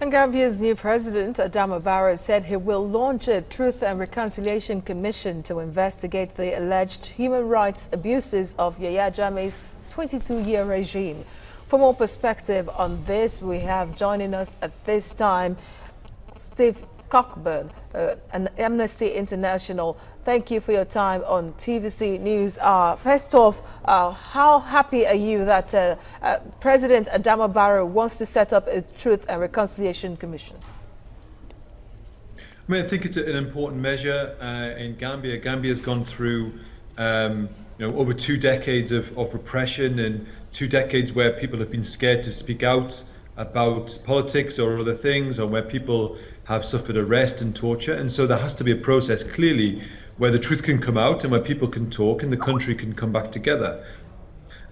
And Gambia's new president, Adama Barrow, said he will launch a Truth and Reconciliation Commission to investigate the alleged human rights abuses of Yahya Jammeh's 22-year regime. For more perspective on this, we have joining us at this time Steve Cockburn, an Amnesty International. Thank you for your time on TVC News. First off, how happy are you that President Adama Barrow wants to set up a Truth and Reconciliation Commission? I mean, I think it's an important measure in Gambia. Gambia has gone through over 2 decades of repression and 2 decades where people have been scared to speak out about politics or other things, or where people have suffered arrest and torture. And so there has to be a process, clearly, where the truth can come out and where people can talk and the country can come back together.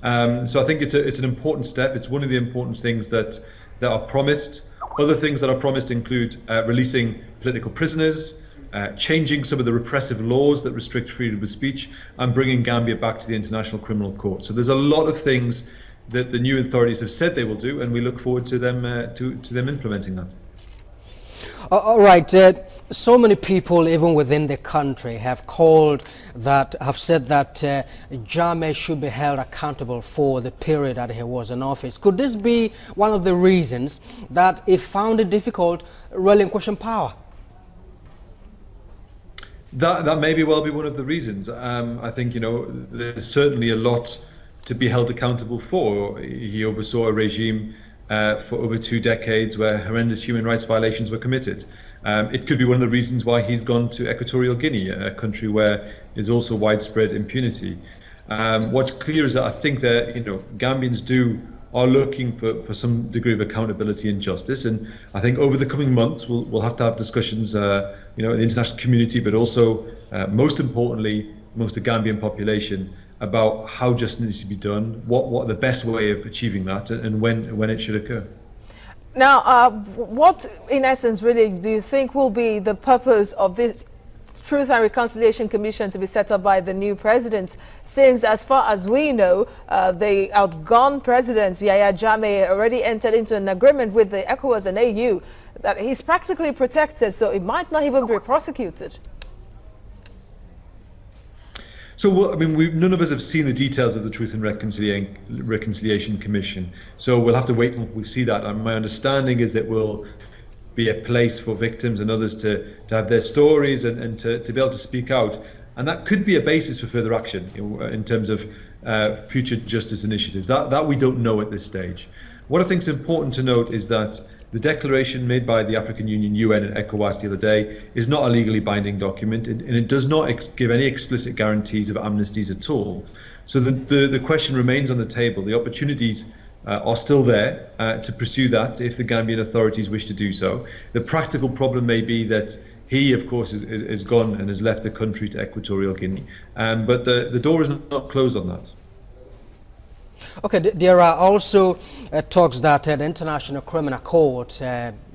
So I think it's an important step. It's one of the important things that are promised. Other things that are promised include releasing political prisoners, changing some of the repressive laws that restrict freedom of speech, and bringing Gambia back to the International Criminal Court. So there's a lot of things that the new authorities have said they will do, and we look forward to them implementing that. All right. So many people, even within the country, have said that Jammeh should be held accountable for the period that he was in office. Could this be one of the reasons that he found it difficult relinquishing power? That may well be one of the reasons. I think there's certainly a lot to be held accountable for. He oversaw a regime for over 2 decades where horrendous human rights violations were committed. It could be one of the reasons why he's gone to Equatorial Guinea, a country where there's also widespread impunity. What's clear is that I think that Gambians are looking for some degree of accountability and justice, and I think over the coming months we'll have to have discussions, in the international community, but also most importantly amongst the Gambian population, about how justice needs to be done, what the best way of achieving that, and when it should occur. Now, what in essence really do you think will be the purpose of this Truth and Reconciliation Commission to be set up by the new president, since as far as we know, the outgone president Yahya Jammeh already entered into an agreement with the ECOWAS and AU that he's practically protected, so it might not even be prosecuted? So, none of us have seen the details of the Truth and Reconciliation Commission, so we'll have to wait until we see that. And my understanding is that will be a place for victims and others to have their stories and to be able to speak out. And that could be a basis for further action in terms of future justice initiatives. That we don't know at this stage. What I think is important to note is that the declaration made by the African Union, UN and ECOWAS the other day is not a legally binding document, and it does not give any explicit guarantees of amnesties at all. So the question remains on the table. The opportunities are still there to pursue that if the Gambian authorities wish to do so. The practical problem may be that he, of course, is gone and has left the country to Equatorial Guinea. But the door is not closed on that. Okay, there are also talks that the International Criminal Court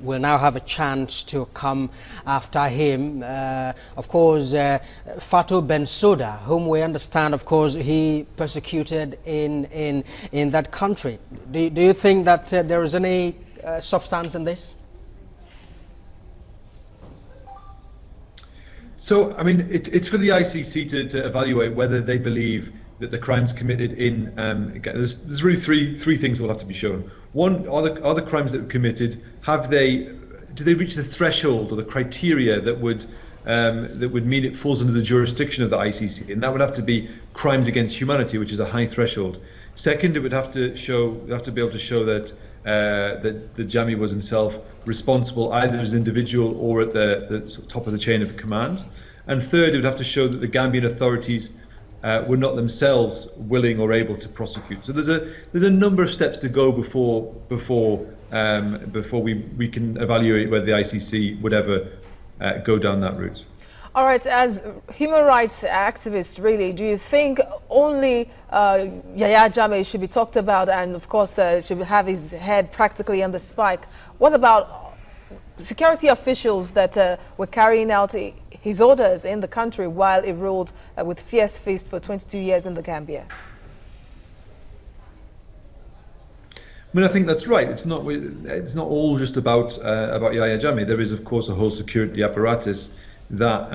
will now have a chance to come after him. Of course, Fatou Bensouda, whom we understand, of course, he persecuted in that country. Do you think that there is any substance in this? So, it's for the ICC to evaluate whether they believe that the crimes committed in there's really three things that will have to be shown. One, are the crimes that were committed, do they reach the threshold or the criteria that would mean it falls under the jurisdiction of the ICC? And that would have to be crimes against humanity, which is a high threshold. Second, it would have to be able to show that that Jammeh was himself responsible either as an individual or at the top of the chain of command. And third, it would have to show that the Gambian authorities were not themselves willing or able to prosecute. So there's a number of steps to go before we can evaluate whether the ICC would ever go down that route. All right, as human rights activists, really, do you think only Yahya Jammeh should be talked about, and of course should have his head practically on the spike? What about security officials that were carrying out his orders in the country while he ruled with fierce fist for 22 years in the Gambia? I mean, I think that's right. It's not all just about Yahya Jammeh. There is, of course, a whole security apparatus that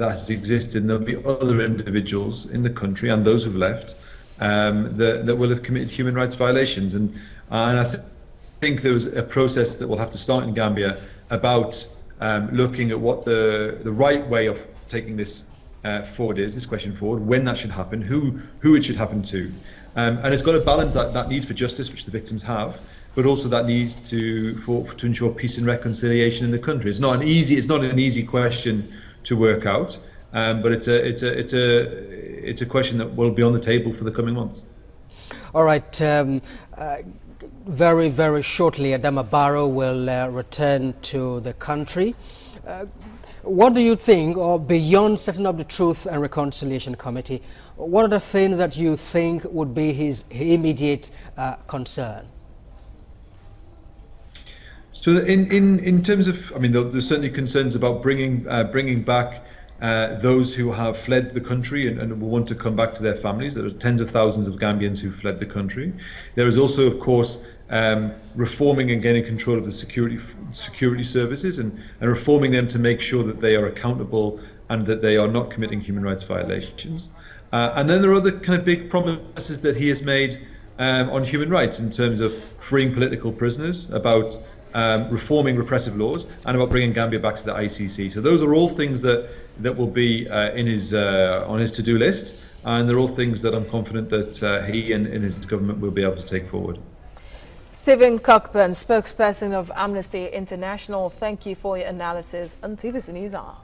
has existed, and there'll be other individuals in the country and those who've left that will have committed human rights violations. And I think there was a process that will have to start in Gambia about looking at what the right way of taking this forward is, this question forward, when that should happen, who it should happen to. And it's got to balance that need for justice, which the victims have, but also that need to ensure peace and reconciliation in the country. It's not an easy question to work out, but it's a question that will be on the table for the coming months. All right. Very, very shortly, Adama Barrow will return to the country. What do you think, or beyond setting up the Truth and Reconciliation Committee, what are the things that you think would be his immediate concern? So in terms of, I mean, there's certainly concerns about bringing back those who have fled the country and will want to come back to their families. There are tens of thousands of Gambians who fled the country. There is also, of course, reforming and gaining control of the security services and reforming them to make sure that they are accountable and that they are not committing human rights violations. And then there are other kind of big promises that he has made on human rights in terms of freeing political prisoners, about reforming repressive laws, and about bringing Gambia back to the ICC. So those are all things that will be in on his to-do list, and they're all things that I'm confident that he and his government will be able to take forward. Stephen Cockburn, spokesperson of Amnesty International, thank you for your analysis on TVC News Hour.